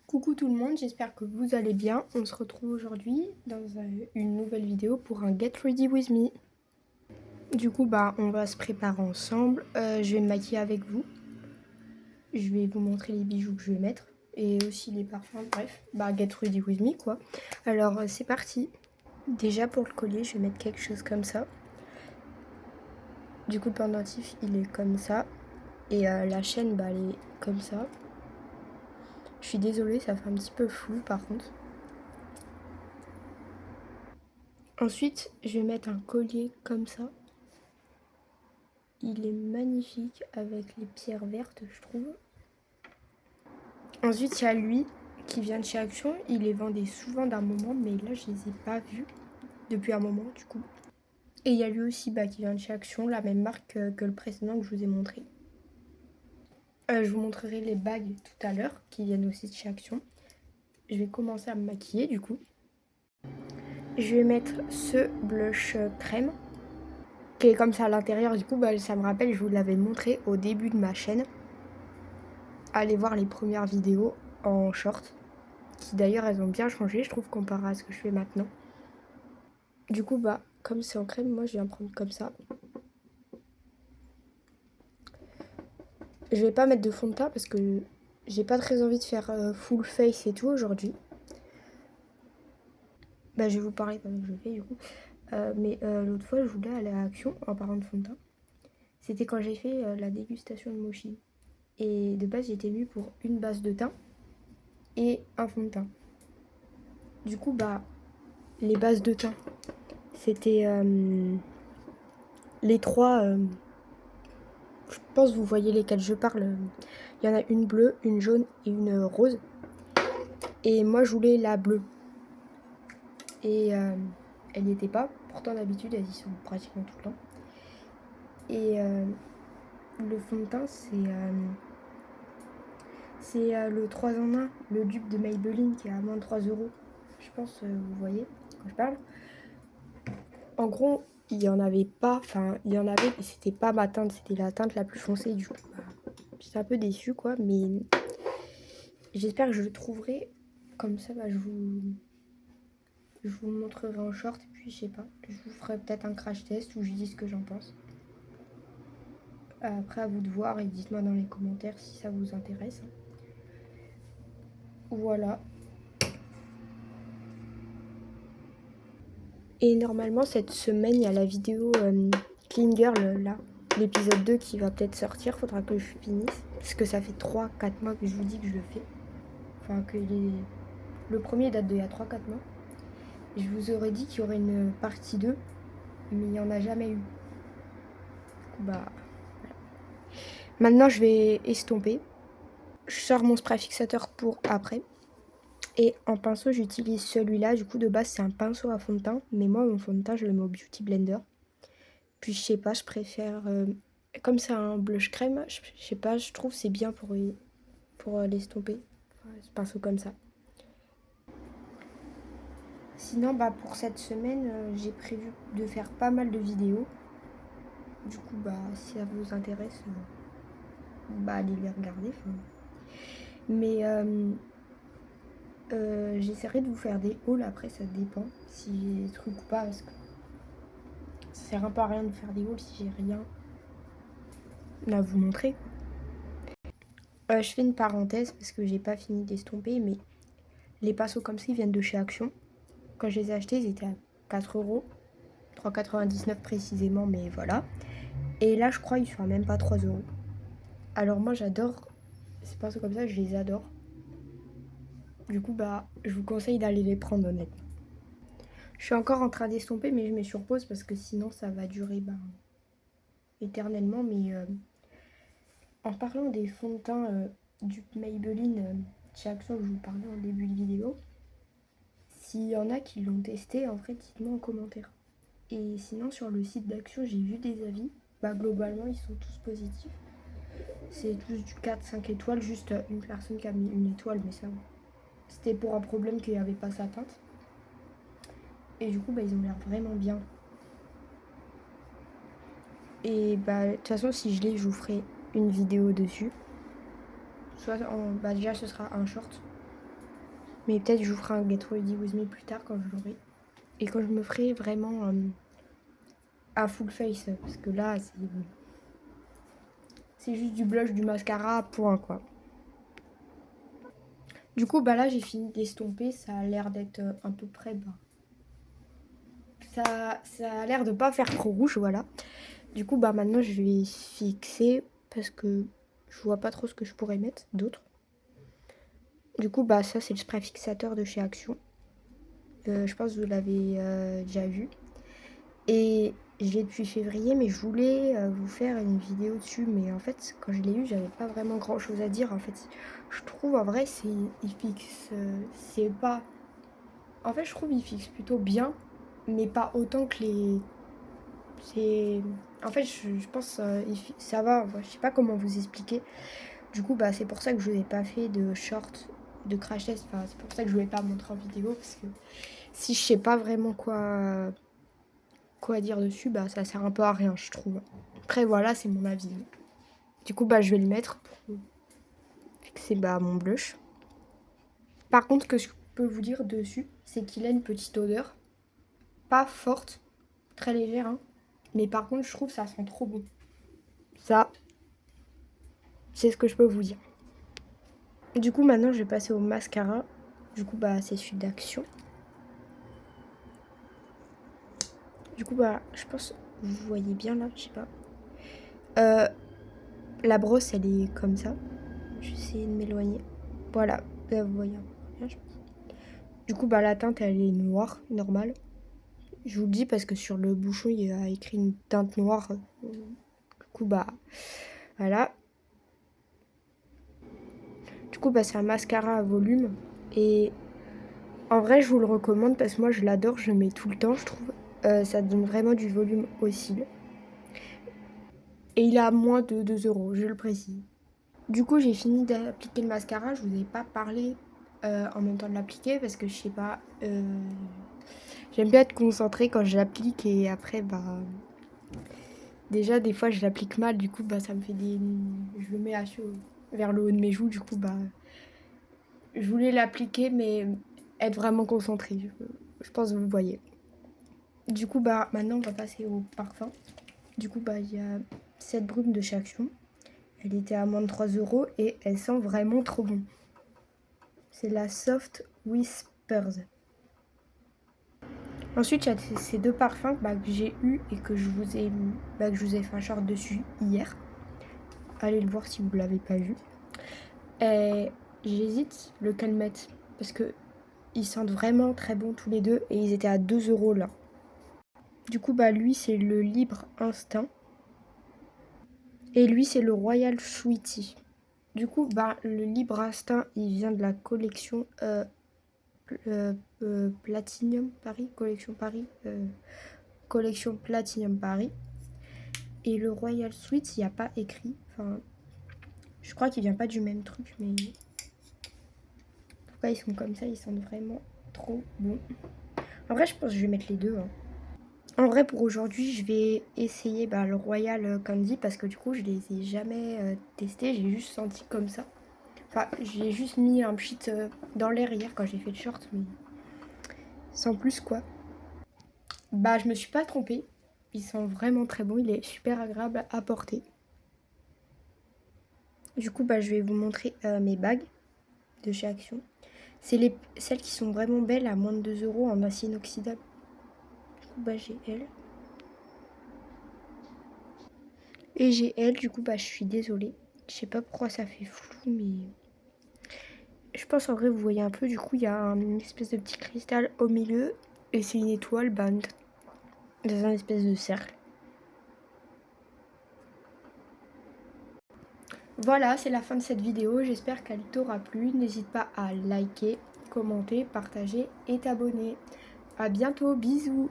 Coucou tout le monde, j'espère que vous allez bien. On se retrouve aujourd'hui dans une nouvelle vidéo pour un Get Ready With Me. Du coup, on va se préparer ensemble. Je vais me maquiller avec vous. Je vais vous montrer les bijoux que je vais mettre et aussi les parfums. Bref, Get Ready With Me quoi. Alors, c'est parti. Déjà pour le collier, je vais mettre quelque chose comme ça. Du coup, le pendentif, il est comme ça. Et la chaîne, elle est comme ça. Je suis désolée, ça fait un petit peu flou par contre. Ensuite, je vais mettre un collier comme ça. Il est magnifique avec les pierres vertes, je trouve. Ensuite, il y a lui qui vient de chez Action. Il les vendait souvent d'un moment, mais là, je les ai pas vus depuis un moment, du coup. Et il y a lui aussi qui vient de chez Action, la même marque que le précédent que je vous ai montré. Je vous montrerai les bagues tout à l'heure, qui viennent aussi de chez Action. Je vais commencer à me maquiller, du coup. Je vais mettre ce blush crème, qui est comme ça à l'intérieur. Du coup, ça me rappelle, je vous l'avais montré au début de ma chaîne. Allez voir les premières vidéos en short, qui d'ailleurs elles ont bien changé, je trouve, comparé à ce que je fais maintenant. Du coup, comme c'est en crème, moi je viens prendre comme ça. Je vais pas mettre de fond de teint parce que j'ai pas très envie de faire full face et tout aujourd'hui. Je vais vous parler pendant que je le fais du coup. Mais l'autre fois, je voulais aller à Action en parlant de fond de teint. C'était quand j'ai fait la dégustation de Mochi. Et de base, j'étais venue pour une base de teint et un fond de teint. Du coup, les bases de teint, c'était les trois. Je pense que vous voyez lesquelles je parle. Il y en a une bleue, une jaune et une rose. Et moi, je voulais la bleue. Et elle n'y était pas. Pourtant, d'habitude, elles y sont pratiquement tout le temps. Et le fond de teint, c'est le 3 en 1, le dupe de Maybelline qui est à moins de 3 €. Je pense vous voyez quand je parle. En gros, il n'y en avait pas. Enfin, il y en avait, mais c'était pas ma teinte. C'était la teinte la plus foncée. Du coup, j'étais un peu déçue, quoi. Mais j'espère que je le trouverai. Comme ça, je vous montrerai en short. Et puis, je sais pas, je vous ferai peut-être un crash test où je dis ce que j'en pense. Après, à vous de voir et dites-moi dans les commentaires si ça vous intéresse. Voilà. Et normalement, cette semaine, il y a la vidéo Clean Girl, là, l'épisode 2 qui va peut-être sortir. Faudra que je finisse. Parce que ça fait 3-4 mois que je vous dis que je le fais. Enfin, le premier date d'il y a 3-4 mois. Et je vous aurais dit qu'il y aurait une partie 2, mais il n'y en a jamais eu. Voilà. Maintenant, je vais estomper. Je sors mon spray fixateur pour après. Et en pinceau, j'utilise celui-là. Du coup, de base, c'est un pinceau à fond de teint. Mais moi, mon fond de teint, je le mets au Beauty Blender. Puis, je sais pas, je préfère... comme c'est un blush crème, je sais pas, je trouve c'est bien pour l'estomper. Ce pinceau comme ça. Sinon, pour cette semaine, j'ai prévu de faire pas mal de vidéos. Du coup, si ça vous intéresse, allez les regarder. Mais j'essaierai de vous faire des hauls. Après, ça dépend si j'ai des trucs ou pas. Parce que ça sert un peu à rien de faire des hauls si j'ai rien à vous montrer. Je fais une parenthèse parce que j'ai pas fini d'estomper. Mais les pinceaux comme ça, ils viennent de chez Action. Quand je les ai achetés, ils étaient à 4 €. 3,99 € précisément, mais voilà. Et là, je crois, ils sont à même pas 3 €. Alors moi, j'adore ces pinceaux comme ça, je les adore. Du coup, je vous conseille d'aller les prendre, honnêtement. Je suis encore en train d'estomper, mais je mets sur pause parce que sinon, ça va durer éternellement. Mais en parlant des fonds de teint du Maybelline chez Action que je vous parlais en début de vidéo, s'il y en a qui l'ont testé, en fait, dites-moi en commentaire. Et sinon, sur le site d'Action, j'ai vu des avis. Globalement, ils sont tous positifs. C'est tous du 4-5 étoiles, juste une personne qui a mis une étoile, mais ça, c'était pour un problème qu'il n'y avait pas sa teinte. Et du coup, ils ont l'air vraiment bien. Et de toute façon, si je l'ai, je vous ferai une vidéo dessus. Soit déjà, ce sera un short. Mais peut-être je vous ferai un Get Ready With Me plus tard quand je l'aurai. Et quand je me ferai vraiment à full face. Parce que là, c'est juste du blush, du mascara, point quoi. Du coup, bah là, j'ai fini d'estomper. Ça a l'air d'être à peu près bas. Ça a l'air de pas faire trop rouge, voilà. Du coup, bah maintenant, je vais fixer parce que je vois pas trop ce que je pourrais mettre d'autre. Du coup, bah ça, c'est le spray fixateur de chez Action. Je pense que vous l'avez déjà vu. Et je l'ai depuis février, mais je voulais vous faire une vidéo dessus. Mais en fait, quand je l'ai eu, j'avais pas vraiment grand chose à dire. En fait, je trouve en vrai, il fixe. C'est pas. En fait, je trouve il fixe plutôt bien, mais pas autant que les. C'est. En fait, je pense ça va. Je sais pas comment vous expliquer. Du coup, bah c'est pour ça que je n'ai pas fait de short, de crash test. Enfin, c'est pour ça que je ne voulais pas montrer en vidéo parce que si je sais pas vraiment quoi dire dessus, bah ça sert un peu à rien, je trouve. Après, voilà, c'est mon avis. Du coup, bah je vais le mettre pour fixer bah, mon blush. Par contre, ce que je peux vous dire dessus, c'est qu'il a une petite odeur. Pas forte, très légère, hein. Mais par contre, je trouve que ça sent trop bon. Ça, c'est ce que je peux vous dire. Du coup, maintenant, je vais passer au mascara. Du coup, bah c'est celui d'Action. Du coup, bah, je pense vous voyez bien là, je sais pas. La brosse, elle est comme ça. Je vais essayer de m'éloigner. Voilà, là, vous voyez un peu bien, je pense. Du coup, bah, la teinte, elle est noire, normale. Je vous le dis parce que sur le bouchon, il y a écrit une teinte noire. Du coup, bah, voilà. Du coup, bah, c'est un mascara à volume. Et en vrai, je vous le recommande parce que moi, je l'adore. Je le mets tout le temps, je trouve. Ça donne vraiment du volume aux cils. Et il est à moins de 2 €, je le précise. Du coup, j'ai fini d'appliquer le mascara. Je vous ai pas parlé en même temps de l'appliquer parce que je sais pas. J'aime bien être concentrée quand je l'applique et après, bah. Déjà, des fois, je l'applique mal. Du coup, bah, ça me fait des. Je le mets vers le haut de mes joues. Du coup, bah. Je voulais l'appliquer, mais être vraiment concentrée. Je pense que vous voyez. Du coup, bah, maintenant, on va passer au parfum. Du coup, bah, il y a cette brume de chez Action. Elle était à moins de 3 € et elle sent vraiment trop bon. C'est la Soft Whispers. Ensuite, il y a ces deux parfums bah, que j'ai eu et que je vous ai fait un short dessus hier. Allez le voir si vous ne l'avez pas vu. Et j'hésite lequel mettre parce que ils sentent vraiment très bon tous les deux et ils étaient à 2 € là. Du coup, bah lui c'est le Libre Instinct et lui c'est le Royal Sweetie. Du coup, bah le Libre Instinct il vient de la collection Platinum Paris, collection Platinum Paris. Et le Royal Sweet, il n'y a pas écrit. Enfin, je crois qu'il vient pas du même truc, mais pourquoi ils sont comme ça, ils sentent vraiment trop bon. En vrai, je pense que je vais mettre les deux. Hein. En vrai, pour aujourd'hui, je vais essayer le Royal Candy parce que du coup, je les ai jamais testés. J'ai juste senti comme ça. Enfin, j'ai juste mis un pchit dans l'air hier quand j'ai fait le short, mais sans plus quoi. Bah, je me suis pas trompée. Ils sont vraiment très bons. Il est super agréable à porter. Du coup, bah, je vais vous montrer mes bagues de chez Action. C'est celles qui sont vraiment belles à moins de 2 € en acier inoxydable. Du coup, bah, j'ai elle. Et j'ai elle, du coup, bah, je suis désolée. Je sais pas pourquoi ça fait flou, mais je pense en vrai, vous voyez un peu. Du coup, il y a une espèce de petit cristal au milieu. Et c'est une étoile dans un espèce de cercle. Voilà, c'est la fin de cette vidéo. J'espère qu'elle t'aura plu. N'hésite pas à liker, commenter, partager et t'abonner. À bientôt, bisous!